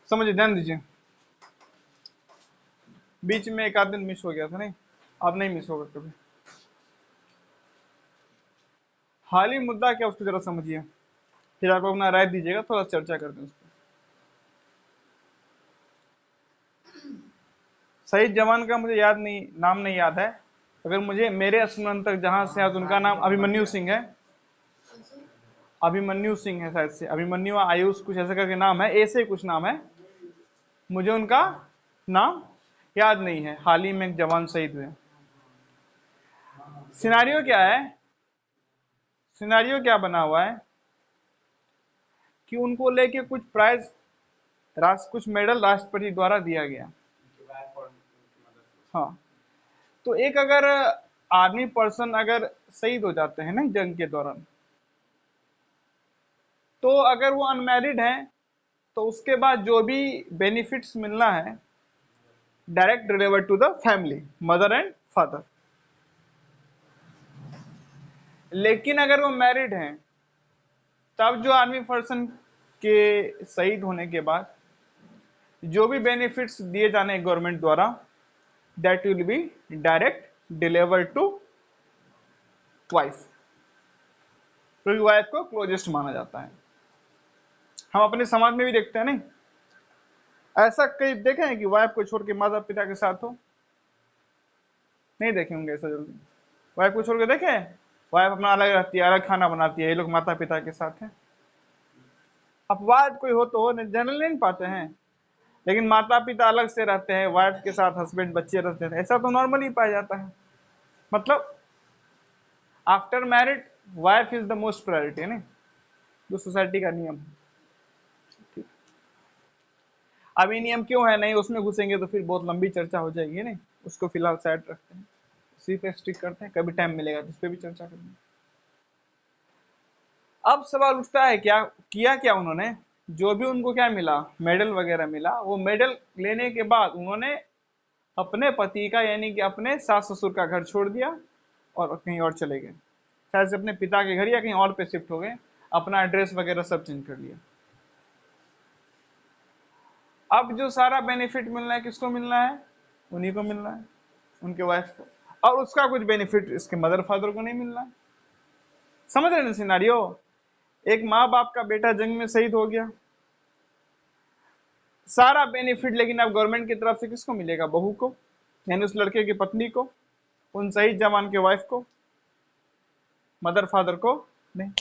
समझिए, ध्यान दीजिए। बीच में एक आध दिन मिस हो गया था, नहीं अब नहीं मिस होगा कभी। हाल ही मुद्दा क्या उसको जरा समझिए, फिर आप अपना राय दीजिएगा, थोड़ा चर्चा करते हैं उस पर। शहीद जवान का मुझे याद नहीं, नाम नहीं याद है। अगर मुझे मेरे स्मरण तक जहां से याद, उनका नाम अभिमन्यु सिंह है। अभिमन्यु सिंह है शायद से, अभिमन्यु आयुष कुछ ऐसा करके नाम है, ऐसे ही कुछ नाम है। मुझे उनका नाम याद नहीं है। हाल ही में एक जवान शहीद हुए। सिनारियो क्या है, सिनारियो क्या बना हुआ है कि उनको लेके कुछ प्राइज, कुछ मेडल राष्ट्रपति द्वारा दिया गया। हाँ, तो एक अगर आर्मी पर्सन अगर शहीद हो जाते हैं ना जंग के दौरान, तो अगर वो अनमैरिड हैं तो उसके बाद जो भी बेनिफिट्स मिलना है direct deliver to the family, mother and father. लेकिन अगर वो मैरिड हैं, तब जो आर्मी पर्सन के शहीद होने के बाद जो भी बेनिफिट्स दिए जाने गवर्नमेंट द्वारा, that will be direct deliver to wife, क्योंकि वाइफ को क्लोजेस्ट माना जाता है। हम अपने समाज में भी देखते हैं, नहीं ऐसा कई देखे हैं कि वाइफ को छोड़ के माता पिता के साथ हो? नहीं देखे होंगे ऐसा जल्दी। वाइफ को छोड़ के देखे, वाइफ अपना अलग रहती है, अलग खाना बनाती है, ये लोग माता पिता के साथ हैं। अपवाद कोई हो तो हो, जनरल नहीं पाते हैं, लेकिन माता पिता अलग से रहते हैं, वाइफ के साथ हस्बैंड बच्चे रहते हैं, ऐसा तो नॉर्मली पाया जाता है। मतलब after married wife is the most priority, नहीं जो सोसाइटी का नियम है। अब ये नियम क्यों है, नहीं उसमें घुसेंगे तो फिर बहुत लंबी चर्चा हो जाएगी, नहीं उसको फिलहाल साइड रखते हैं, उसी पे स्टिक करते हैं, कभी टाइम मिलेगा तो उस पर भी चर्चा करेंगे। अब सवाल उठता है क्या किया, क्या उन्होंने, जो भी उनको क्या मिला, मेडल वगैरह मिला, वो मेडल लेने के बाद उन्होंने अपने पति का यानी कि अपने सास ससुर का घर छोड़ दिया और कहीं और चले गए, शायद से अपने पिता के घर या कहीं और पे शिफ्ट हो गए, अपना एड्रेस वगैरह सब चेंज कर लिया। अब जो सारा बेनिफिट मिलना है किसको मिलना है, उन्हीं को मिलना है, उनके वाइफ को, और उसका कुछ बेनिफिट इसके मदर फादर को नहीं मिलना है। समझ रहे हैं सिनारियो? एक माँ बाप का बेटा जंग में शहीद हो गया, सारा बेनिफिट, लेकिन अब गवर्नमेंट की तरफ से किसको मिलेगा, बहू को, यानी उस लड़के की पत्नी को, उन शहीद जवान के वाइफ को, मदर फादर को नहीं।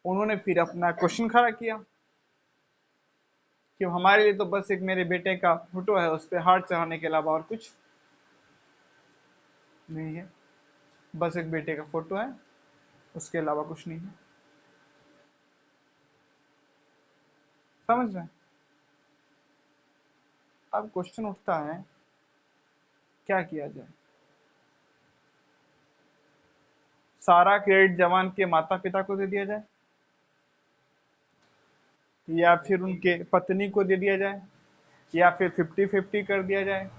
उन्होंने फिर अपना क्वेश्चन खड़ा किया कि हमारे लिए तो बस एक मेरे बेटे का फोटो है, उस पर हार्ट चढ़ाने के अलावा और कुछ नहीं है, बस एक बेटे का फोटो है, उसके अलावा कुछ नहीं है। समझ रहे हैं? अब क्वेश्चन उठता है क्या किया जाए, सारा क्रेडिट जवान के माता पिता को दे दिया जाए या फिर उनके पत्नी को दे दिया जाए या फिर 50-50 कर दिया जाए,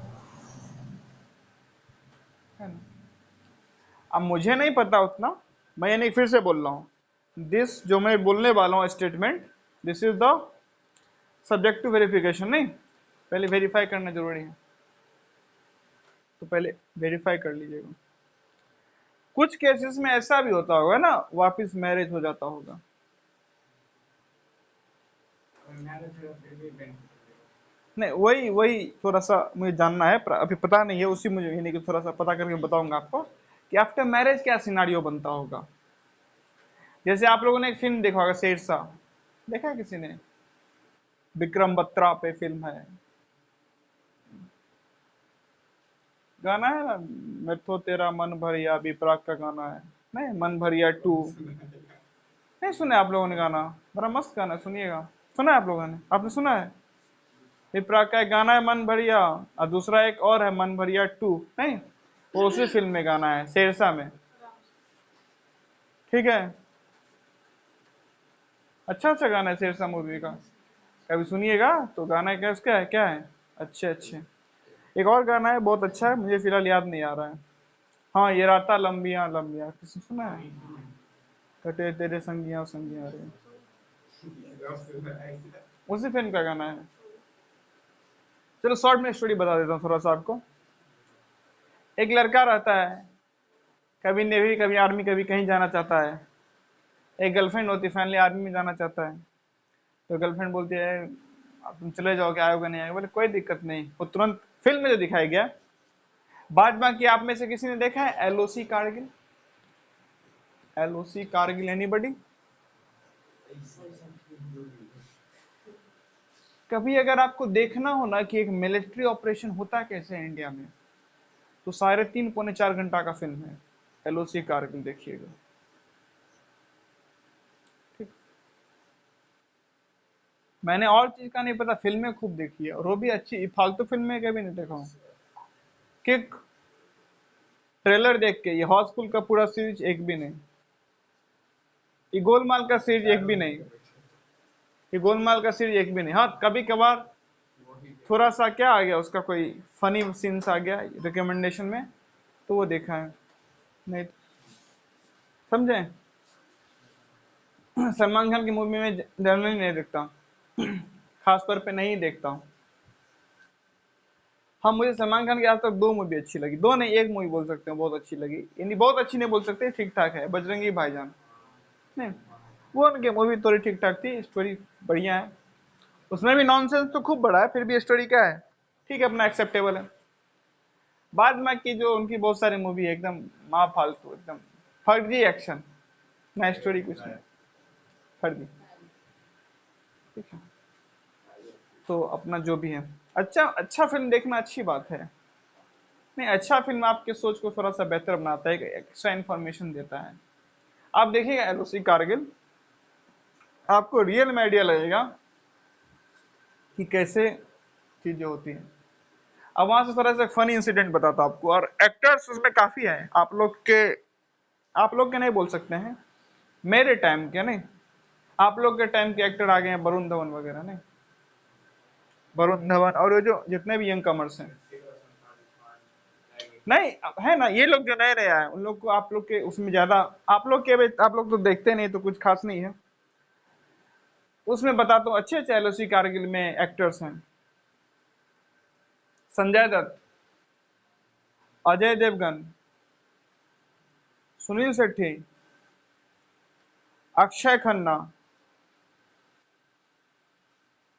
है ना? अब मुझे नहीं पता उतना, मैं यानी फिर से बोल रहा हूँ, दिस जो मैं बोलने वाला हूँ statement, this is the subject to verification, नहीं पहले वेरीफाई करना जरूरी है, तो पहले वेरीफाई कर लीजिएगा। कुछ केसेस में ऐसा भी होता होगा ना, वापस मैरिज हो जाता होगा, नहीं वही वही थोड़ा सा मुझे जानना है, अभी पता नहीं है, उसी मुझे यानी कि थोड़ा सा पता करके बताऊंगा आपको कि आफ्टर मैरिज क्या सिनारियो बनता होगा। जैसे आप लोगों ने एक फिल्म देखा होगा शेरशाह, देखा है किसी ने? विक्रम बत्रा पे फिल्म है, गाना है ना, मैं तो तेरा मन भरिया, विपराग का गाना है, नहीं मन भरिया 2, नहीं सुने आप लोगों ने गाना? बड़ा मस्त गाना है, सुनिएगा। सुना है आप लोगों ने, आपने सुना है? विपराग का एक गाना है मन भरिया, और दूसरा एक और है मन भरिया 2, नहीं वो उसी फिल्म में गाना है, शेरशाह में। ठीक है, अच्छा अच्छा गाना है शेरशाह मूवी का, कभी सुनिएगा तो। गाना क्या उसका है, क्या है, अच्छे अच्छे। एक और गाना है बहुत अच्छा है, मुझे फिलहाल याद नहीं आ रहा है। हाँ, ये राता लंबिया लंबिया, किसने सुना है? कटे तेरे संगिया संगिया रे, उसी फिल्म का गाना है। चलो शॉर्ट में स्टोरी बता देता हूँ थोड़ा सा आपको। एक लड़का रहता है, कभी नेवी कभी आर्मी कभी कहीं जाना चाहता है। एक गर्लफ्रेंड होती है, फाइनली आर्मी में जाना चाहता है। तो गर्लफ्रेंड बोलती है "अब तुम चले जाओगे, आयोगे नहीं आयोगे?" बोले कोई दिक्कत नहीं। वो तुरंत फिल्म में जो दिखाया गया। बाद बाकी आप में से किसी ने देखा है LOC Kargil? LOC Kargil anybody? कभी अगर आपको देखना हो ना कि एक मिलिट्री ऑपरेशन होता कैसे है इंडिया में, तो 3.5 पौने 4 घंटा का फिल्म है एलओसी कारगिल, देखिएगा। ठीक। मैंने और चीज का नहीं पता, फिल्में खूब देखी है और वो भी अच्छी, फालतू फिल्में कभी नहीं देखा हूँ। किक, ट्रेलर देख के, ये हाउसफुल का पूरा सीरीज एक भी नहीं, ये गोलमाल का सीरीज एक भी नहीं, ये गोलमाल का सीरीज एक भी नहीं। हाँ कभी कभार थोड़ा सा क्या आ गया उसका, कोई फनी सीन्स आ गया रिकमेंडेशन में, तो वो देखा है। नहीं समझे? सलमान खान की मूवी में जनरली नहीं देखता, खास तौर पे नहीं देखता हूँ। हाँ मुझे सलमान खान की आज तक 2 मूवी अच्छी लगी, 2 नहीं 1 मूवी बोल सकते हैं बहुत अच्छी लगी, यानी बहुत अच्छी नहीं बोल सकते, ठीक ठाक है, बजरंगी भाईजान। नहीं, वो उनकी मूवी थोड़ी ठीक ठाक थी, स्टोरी बढ़िया है, उसमें भी नॉनसेंस तो खूब बड़ा है, फिर भी स्टोरी क्या है, ठीक है, अपना एक्सेप्टेबल है। बाद में की जो उनकी बहुत सारी मूवी है एकदम माँ फालतू, एकदम फर्जी एक्शन, ना स्टोरी कुछ नहीं, फर्जी। ठीक है, तो अपना जो भी है, अच्छा अच्छा फिल्म देखना अच्छी बात है। नहीं, अच्छा फिल्म आपके सोच को थोड़ा सा बेहतर बनाता है, एक एक्स्ट्रा इन्फॉर्मेशन देता है। आप देखिएगा एलओसी कारगिल, आपको रियल में आइडिया लगेगा कि कैसे चीजें होती हैं। अब वहां से थोड़ा सा फनी इंसिडेंट बताता हूं आपको, और एक्टर्स उसमें काफी हैं, आप लोग के नहीं बोल सकते हैं, मेरे टाइम के नहीं, आप लोग के टाइम के एक्टर आ गए हैं, वरुण धवन वगैरह नहीं, वरुण धवन और वो जो जितने भी यंग कमर्स हैं, नहीं है ना, ये लोग जो नए नए आए उन लोग को आप लोग के उसमें ज्यादा, आप लोग तो देखते नहीं तो कुछ खास नहीं है। उसमें बताता हूँ, अच्छे अच्छे एलओसी कारगिल में एक्टर्स हैं, संजय दत्त, अजय देवगन, सुनील शेट्टी, अक्षय खन्ना,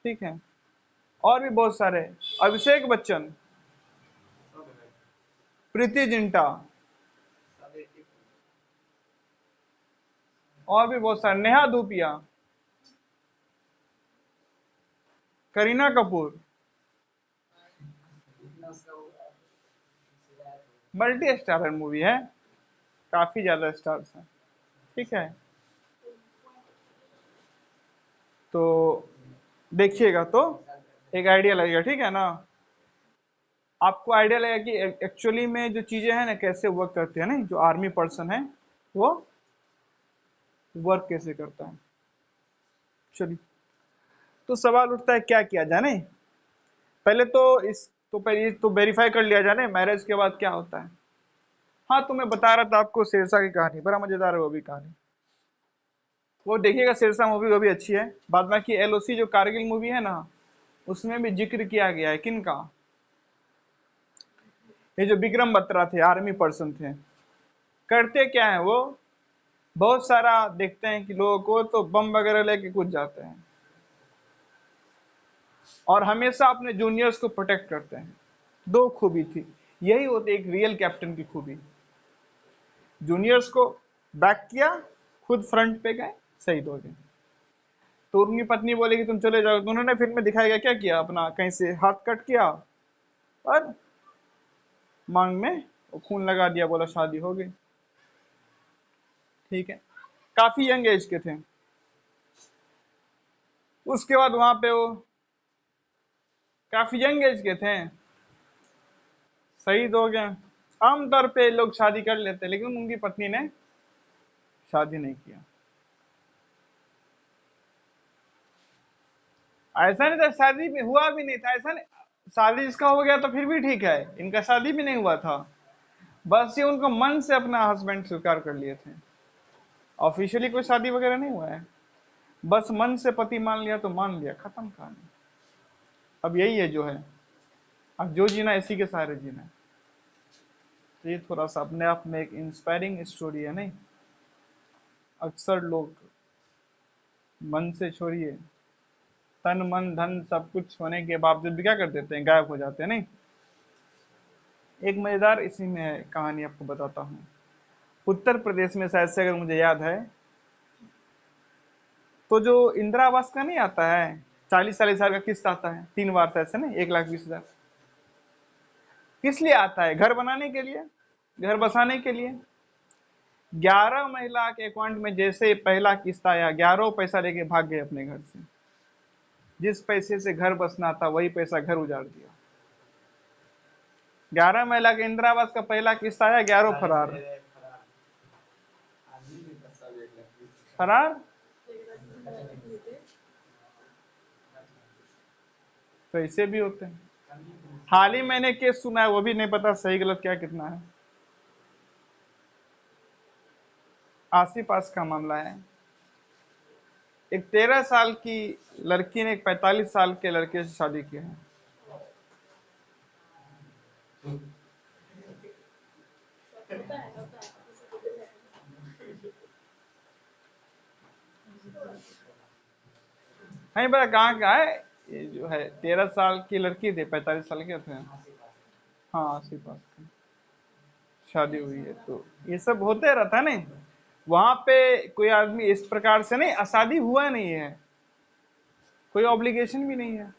ठीक है, और भी बहुत सारे, अभिषेक बच्चन, प्रीति जिंटा, और भी बहुत सारे, Neha Dhupia, Kareena Kapoor, multi starrer movie है, काफी ज्यादा स्टार्स हैं। ठीक है, तो देखिएगा तो एक आइडिया लगेगा, ठीक है ना, आपको आइडिया लगेगा कि एक्चुअली में जो चीजें हैं ना कैसे वर्क करती है, ना जो आर्मी पर्सन है वो वर्क कैसे करता है। चलिए, तो सवाल उठता है क्या किया जाए, नहीं पहले तो पहले तो वेरीफाई कर लिया जाए ना मैरिज के बाद क्या होता है। हाँ तो मैं बता रहा था आपको शेरशाह की कहानी, बड़ा मजेदार है वो भी कहानी, वो देखिएगा शेरशाह मूवी, वो भी अच्छी है। बाद बाकी एलओसी जो कारगिल मूवी है ना, उसमें भी जिक्र किया गया है किनका, ये जो विक्रम बत्रा थे, आर्मी पर्सन थे, करते क्या है वो, बहुत सारा देखते हैं कि लोगों को तो बम वगैरह लेके कूद जाते हैं, और हमेशा अपने जूनियर्स को प्रोटेक्ट करते हैं। 2 खूबी थी, यही होती एक रियल कैप्टन की खूबी, जूनियर्स को बैक किया, खुद फ्रंट पे गए, शहीद हो गए। तो उनकी पत्नी बोले कि तुम चले जाओ, तो उन्होंने फिल्म में दिखाया गया क्या किया, अपना कहीं से हाथ कट किया और मांग में वो खून लगा दिया, बोला शादी हो गई। ठीक है, काफी यंग एज के थे। उसके बाद वहां पे वो काफी यंग एज के थे, शहीद हो गए। आमतौर पे लोग शादी कर लेते, लेकिन उनकी पत्नी ने शादी नहीं किया। ऐसा नहीं था, शादी भी हुआ भी नहीं था, ऐसा नहीं, शादी जिसका हो गया तो फिर भी ठीक है, इनका शादी भी नहीं हुआ था, बस ये उनको मन से अपना हस्बैंड स्वीकार कर लिए थे, ऑफिशियली कोई शादी वगैरह नहीं हुआ है। बस मन से पति मान लिया तो मान लिया, खत्म कहानी। अब यही है जो है, अब जो जीना इसी के सहारे जीना है। तो ये थोड़ा सा अपने आप में एक इंस्पायरिंग स्टोरी है नहीं। अक्सर लोग मन से छोड़िए, तन मन धन सब कुछ होने के बावजूद भी क्या कर देते हैं, गायब हो जाते हैं नहीं। एक मजेदार इसी में है कहानी, आपको बताता हूँ। उत्तर प्रदेश में शायद से, अगर मुझे याद है, तो जो इंदिरा आवास का नहीं आता है, 40-40 हजार का किस्त आता है 3 बार, शायद से नहीं, 1,20,000। किस लिए आता है? घर बनाने के लिए, घर बसाने के लिए। 11 महिला के अकाउंट में जैसे पहला किस्त आया, 11 पैसा लेके भाग गए अपने घर से। जिस पैसे से घर बसना था वही पैसा घर उजाड़ दिया। 11 महिला के इंदिरा आवास का पहला किस्त आया, 11 फरार। फरार तो ऐसे भी होते हैं। हाल ही मैंने केस सुना है, वो भी नहीं पता सही गलत क्या कितना है। आसी पास का मामला है। एक 13 साल की लड़की ने एक 45 साल के लड़के से शादी की है। नहीं पता कहाँ का है ये जो है। 13 साल की लड़की थी, 45 साल के थे। हाँ, आसी पास की शादी हुई है। तो ये सब होते रहता है नहीं। वहां पे कोई आदमी इस प्रकार से नहीं, शादी हुआ नहीं है, कोई ऑब्लिगेशन भी नहीं है,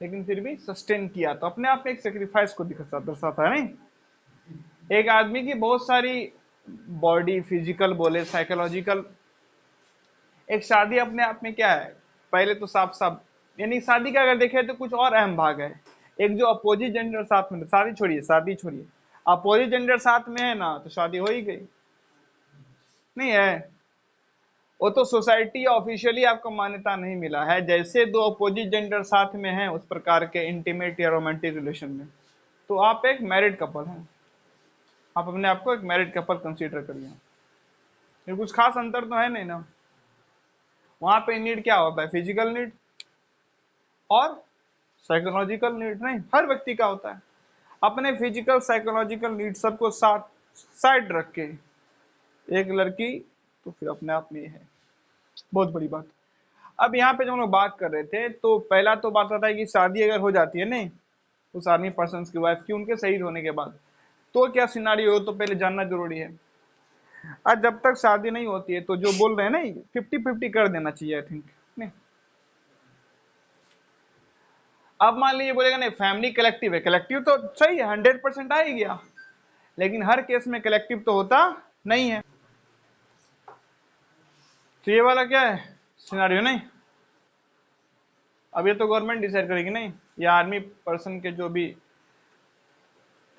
लेकिन फिर भी सस्टेन किया, तो अपने आप में एक सेक्रीफाइस को दर्शाता है नहीं। एक आदमी की बहुत सारी बॉडी, फिजिकल बोले, साइकोलॉजिकल, एक शादी अपने आप में क्या है, पहले तो साफ साफ, यानी शादी का अगर देखें तो कुछ और अहम भाग है। एक जो अपोजिट जेंडर साथ में, शादी छोड़िए, अपोजिट जेंडर साथ में है ना, तो शादी हो ही गई नहीं है। वो तो सोसाइटी ऑफिशियली आपको मान्यता नहीं मिला है, जैसे दो अपोजिट जेंडर साथ में हैं उस प्रकार के इंटीमेट या रोमांटिक रिलेशन में, तो आप एक मैरिड कपल हैं। आप अपने आप को एक मैरिड कपल कंसीडर करिए। ये कुछ खास अंतर तो है नहीं ना। वहां पे नीड क्या होता है? फिजिकल नीड और साइकोलॉजिकल नीड। नहीं, हर व्यक्ति का होता है। अपने फिजिकल साइकोलॉजिकल नीड सबको साथ साइड रख के एक लड़की, तो फिर अपने आप में ये है बहुत बड़ी बात। अब यहाँ पे जो हम लोग बात कर रहे थे, तो पहला तो बात आता है कि शादी अगर हो जाती है नहीं उस आर्मी पर्सन की वाइफ की, उनके शहीद होने के बाद, तो क्या सिनारियो हो, तो पहले जानना जरूरी है। आज जब तक शादी नहीं होती है तो जो बोल रहे हैं ना, 50-50 कर देना चाहिए, आई थिंक नहीं। अब मान लीजिए बोलेगा नहीं फैमिली कलेक्टिव है, कलेक्टिव तो सही है, 100% आ ही गया, लेकिन हर केस में कलेक्टिव तो होता नहीं है। तो ये वाला क्या है सिनारियो नहीं। अब ये तो गवर्नमेंट डिसाइड करेगी नहीं, या आर्मी पर्सन के जो भी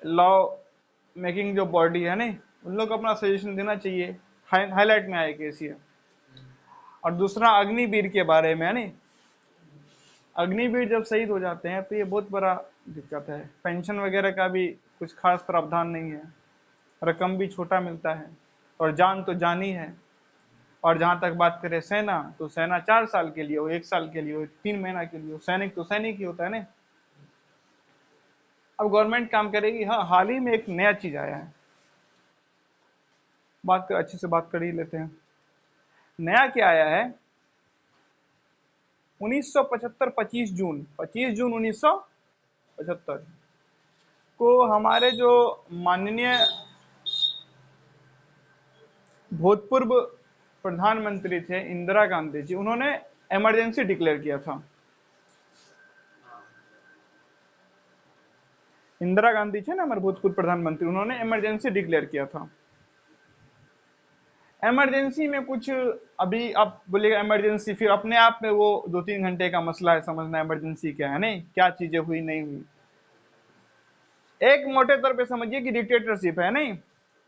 लॉ मेकिंग जो बॉडी है नहीं, उन लोग को अपना सजेशन देना चाहिए। हाईलाइट में आए केस ये। और दूसरा अग्निवीर के बारे में है नहीं, अग्निवीर जब शहीद हो जाते हैं तो ये बहुत बड़ा दिक्कत है। पेंशन वगैरह का भी कुछ खास प्रावधान नहीं है, रकम भी छोटा मिलता है, और जान तो जान ही है। और जहां तक बात करें सेना, तो सेना 4 साल के लिए हो, 1 साल के लिए हो, 3 महीना के लिए हो, सैनिक तो सैनिक ही होता है ना। अब गवर्नमेंट काम करेगी। हाँ, हाल ही में एक नया चीज आया है, बात कर अच्छे से बात कर ही लेते हैं। नया क्या आया है? 1975 25 जून 1975 को हमारे जो माननीय भूतपूर्व प्रधानमंत्री थे इंदिरा गांधी जी, उन्होंने इमरजेंसी डिक्लेयर किया था। इंदिरा गांधी थे ना हमारे भूतपूर्व प्रधानमंत्री, उन्होंने इमरजेंसी डिक्लेयर किया था। इमरजेंसी में कुछ, अभी आप बोलिएगा इमरजेंसी, फिर अपने आप में वो 2-3 घंटे का मसला है समझना इमरजेंसी क्या है नहीं, क्या चीजें हुई नहीं हुई। एक मोटे तौर पे समझिए कि डिक्टेटरशिप है नहीं,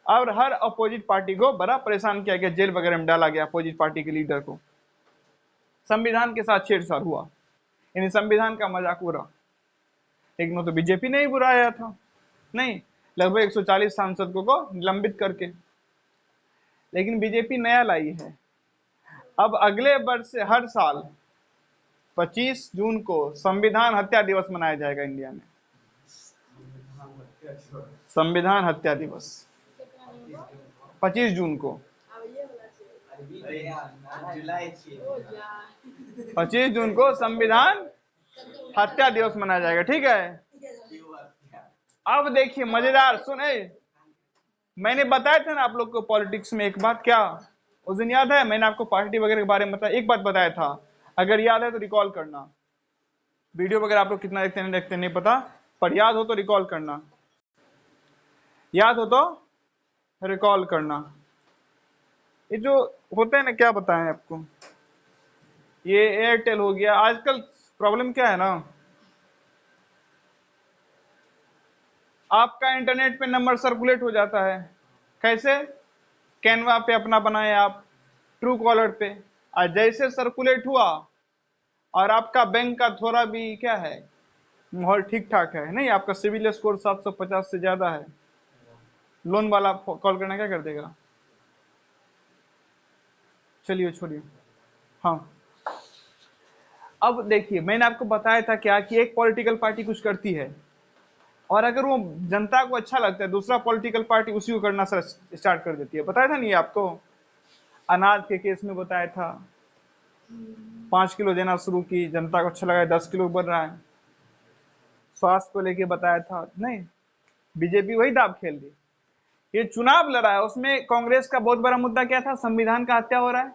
और हर अपोजिट पार्टी को बड़ा परेशान किया गया, जेल वगैरह में डाला गया अपोजिट पार्टी के लीडर को। संविधान के साथ छेड़छाड़ हुआ, यानी संविधान का मजाक उड़ा। लेकिन तो बीजेपी ने ही बुराया था नहीं, लगभग 140 सांसदों को निलंबित करके। लेकिन बीजेपी नया लाई है, अब अगले वर्ष से हर साल 25 जून को संविधान हत्या दिवस मनाया जाएगा इंडिया में। संविधान हत्या दिवस 25 जून को। 25 जून को संविधान हत्या दिवस मनाया जाएगा, ठीक है। अब देखिए मजेदार, सुने, मैंने बताया था ना आप लोग को पॉलिटिक्स में एक बात, क्या उस दिन याद है मैंने आपको पार्टी वगैरह के बारे में बताया, एक बात बताया था, अगर याद है तो रिकॉल करना। वीडियो वगैरह आप लोग कितना देखते नहीं पता, पर याद हो तो रिकॉल करना, याद हो तो रिकॉल करना। ये जो होता है ना, क्या बताएं आपको, ये एयरटेल हो गया, आजकल प्रॉब्लम क्या है ना, आपका इंटरनेट पे नंबर सर्कुलेट हो जाता है। कैसे? कैनवा पे अपना बनाए आप, ट्रू कॉलर पे, और जैसे सर्कुलेट हुआ और आपका बैंक का थोड़ा भी क्या है माहौल ठीक ठाक है, नहीं आपका सिविल स्कोर 750 से ज्यादा है, लोन वाला कॉल करना क्या कर देगा। चलिए छोड़िए। हाँ, अब देखिए मैंने आपको बताया था क्या कि एक पॉलिटिकल पार्टी कुछ करती है और अगर वो जनता को अच्छा लगता है दूसरा पॉलिटिकल पार्टी उसी को करना स्टार्ट कर देती है। बताया था नहीं आपको, अनाज के केस में बताया था, 5 किलो देना शुरू की, जनता को अच्छा लगा 10 किलो बढ़ रहा है। स्वास्थ्य को लेके बताया था, नहीं बीजेपी वही दाव खेल रही। ये चुनाव लड़ा है, उसमें कांग्रेस का बहुत बड़ा मुद्दा क्या था, संविधान का हत्या हो रहा है,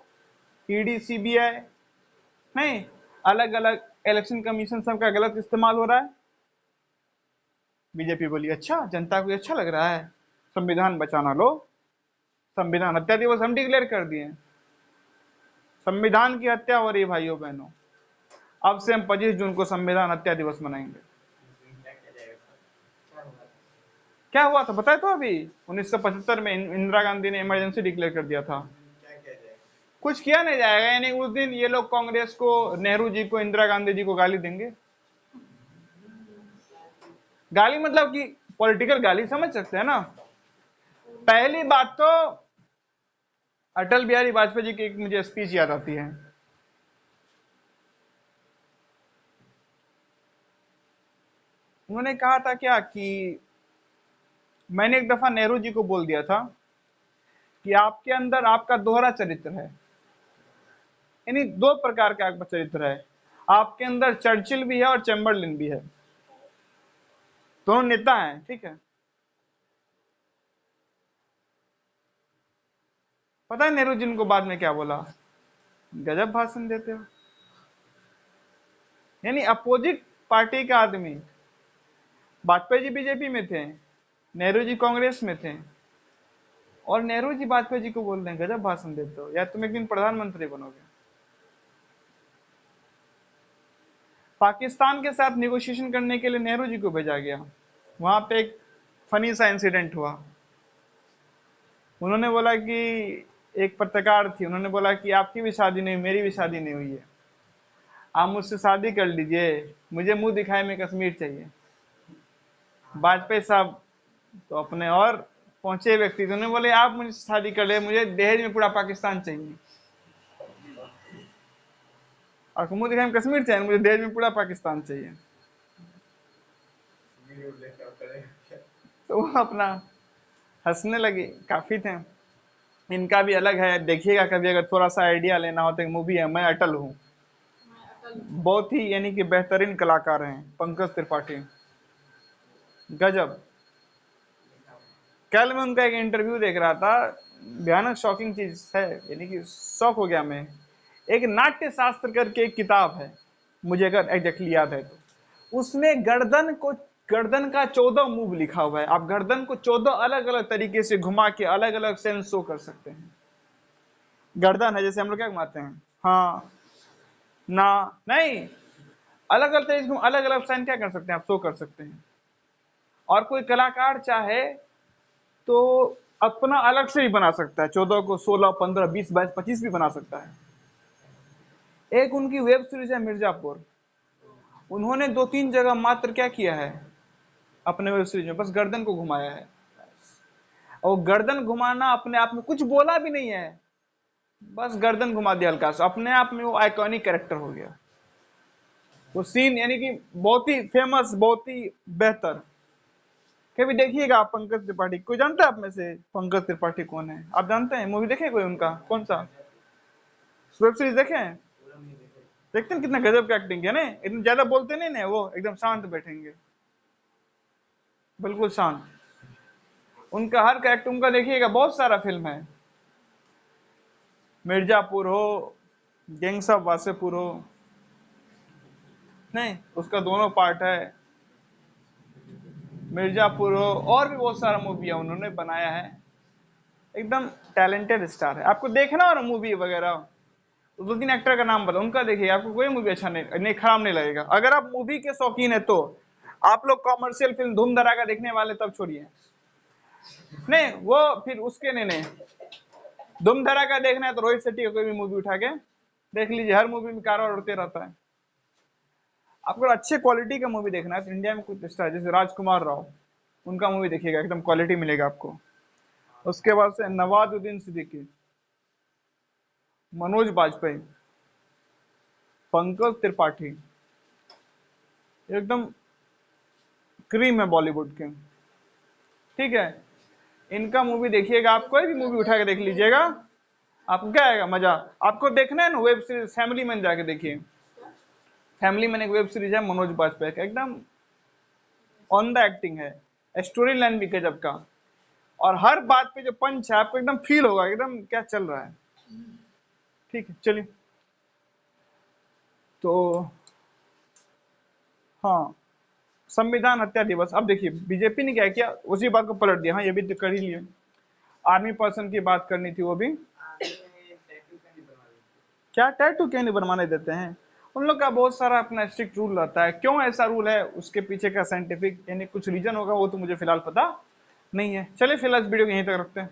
ईडी सीबीआई, नहीं अलग अलग इलेक्शन कमीशन सबका गलत इस्तेमाल हो रहा है। बीजेपी बोली अच्छा जनता को अच्छा लग रहा है, संविधान बचाना, लो संविधान हत्या दिवस हम डिक्लेयर कर दिए। संविधान की हत्या हो रही है भाइयों बहनों, अब से हम 25 जून को संविधान हत्या दिवस मनाएंगे। क्या हुआ था बताए तो अभी 1975 में इंदिरा गांधी ने इमरजेंसी डिक्लेयर कर दिया था। कुछ किया नहीं जाएगा, यानी उस दिन ये लोग कांग्रेस को, नेहरू जी को, इंदिरा गांधी जी को गाली देंगे। गाली मतलब कि पॉलिटिकल गाली, समझ सकते हैं ना। पहली बात तो अटल बिहारी वाजपेयी जी की एक मुझे स्पीच याद आती है। उन्होंने कहा था क्या कि मैंने एक दफा नेहरू जी को बोल दिया था कि आपके अंदर आपका दोहरा चरित्र है, यानी दो प्रकार का आपका चरित्र है, आपके अंदर चर्चिल भी है और चैम्बरलिन भी है, दोनों नेता हैं, ठीक है। पता है नेहरू जी को बाद में क्या बोला, गजब भाषण देते हो, यानी अपोजिट पार्टी का आदमी। वाजपेयी जी बीजेपी में थे, नेहरू जी कांग्रेस में थे, और नेहरू जी वाजपेयी जी को बोल रहे हैं गजब भाषण देते हो, या तुम एक दिन प्रधानमंत्री बनोगे। पाकिस्तान के साथ नेगोशिएशन करने के लिए नेहरू जी को भेजा गया, वहां पे एक फनी सा इंसिडेंट हुआ। उन्होंने बोला कि एक पत्रकार थी, उन्होंने बोला कि आपकी भी शादी नहीं, मेरी भी शादी नहीं हुई है, आप मुझसे शादी कर लीजिए, मुझे मुंह दिखाए में कश्मीर चाहिए। वाजपेयी साहब तो अपने और पहुंचे व्यक्ति थे, उन्होंने बोले आप मुझसे शादी कर ले, मुझे दहेज में पूरा पाकिस्तान चाहिए, और मुंह दिखाए में कश्मीर चाहिए, मुझे दहेज में पूरा पाकिस्तान चाहिए। तो वो अपना हंसने लगे, काफी थे। इनका भी अलग है, देखिएगा कभी अगर थोड़ा सा आइडिया लेना हो तो एक मूवी है मैं अटल हूँ, बहुत ही यानी कि बेहतरीन कलाकार हैं पंकज त्रिपाठी, गजब। कल मैं उनका एक इंटरव्यू देख रहा था, भयानक शॉकिंग चीज है, यानी कि शॉक हो गया मैं। एक नाट्य शास्त्र करके एक किताब है, मुझे अगर एग्जैक्टली याद है तो, उसमें गर्दन का 14 मूव लिखा हुआ है, आप गर्दन को 14 अलग अलग तरीके से घुमा के अलग अलग सेंस शो कर सकते हैं। गर्दन है जैसे हम लोग क्या घुमाते हैं, हाँ ना, नहीं अलग अलग तरीके से अलग अलग साइन क्या कर सकते हैं आप, शो कर सकते हैं। और कोई कलाकार चाहे तो अपना अलग से भी बना सकता है, 14 को 16, 15, 20, 22, 25 भी बना सकता है। एक उनकी वेब सीरीज है मिर्जापुर, उन्होंने 2-3 जगह मात्र क्या किया है अपने वेब सीरीज में, बस गर्दन को घुमाया है, और गर्दन घुमाना अपने आप में कुछ बोला भी नहीं है, बस गर्दन घुमा दिया हल्का सा, अपने आप में वो आइकॉनिक कैरेक्टर हो गया। वो सीन यानी कि बहुत ही फेमस, बहुत ही बेहतर। कभी देखिएगा आप पंकज त्रिपाठी, कोई जानता है आप में से पंकज त्रिपाठी कौन है? आप जानते हैं? मूवी देखे कोई उनका? कौन सा वेब सीरीज देखे हैं? देखते हैं कितना गजब का एक्टिंग है ना, इतना ज्यादा बोलते नहीं ना, वो एकदम शांत बैठेंगे, बिल्कुल शांत। उनका हर कैरेक्टर उनका देखिएगा, बहुत सारा फिल्म है, मिर्जापुर हो, गैंग्स ऑफ वासेपुर हो, नहीं उसका दोनों पार्ट है, मिर्जापुर हो, और भी बहुत सारा मूवी है उन्होंने बनाया है। एकदम टैलेंटेड स्टार है। आपको देखना हो ना मूवी वगैरह, तो दो तीन एक्टर का नाम बताओ उनका, देखिए आपको कोई मूवी अच्छा नहीं खराब नहीं लगेगा। अगर आप मूवी के शौकीन है तो आप लोग कॉमर्शियल फिल्म धूम धड़ाका देखने वाले तब छोड़िए, नहीं वो फिर उसके नहीं, धूम धड़ाका देखना है तो रोहित शेट्टी का कोई भी मूवी उठा के देख लीजिए, हर मूवी में कारवां उड़ते रहता है। आपको अच्छे क्वालिटी का मूवी देखना है तो इंडिया में कुछ स्टार जैसे राजकुमार राव, उनका मूवी देखिएगा, एकदम क्वालिटी मिलेगा आपको। उसके बाद से नवाजुद्दीन सिद्दीकी, मनोज बाजपेयी, पंकज त्रिपाठी, एकदम क्रीम है बॉलीवुड के, ठीक है। इनका मूवी देखिएगा, आप कोई भी मूवी उठा के देख लीजिएगा, आपको क्या आएगा मजा। आपको देखना है ना वेब सीरीज फैमिली मैन, जाके देखिए, फैमिली मैन एक वेब सीरीज है मनोज बाजपेयी का, एकदम ऑन द एक्टिंग है, स्टोरी लाइन भी गजब का, और हर बात पे जो पंच है आपको एकदम फील होगा एकदम क्या चल रहा है। ठीक है चलिए, तो हाँ, संविधान हत्या दिवस। अब देखिए बीजेपी ने क्या किया, उसी बात को पलट दिया, हाँ ये भी तो कर ही लिए। आर्मी पर्सन की बात करनी थी, वो भी क्या टैटू क्यों नहीं बनवाने देते हैं? उन लोग का बहुत सारा अपना स्ट्रिक्ट रूल रहता है, क्यों ऐसा रूल है उसके पीछे का साइंटिफिक यानी कुछ रीजन होगा, वो तो मुझे फिलहाल पता नहीं है। चलिए फिलहाल इस वीडियो को यहीं तक रखते हैं।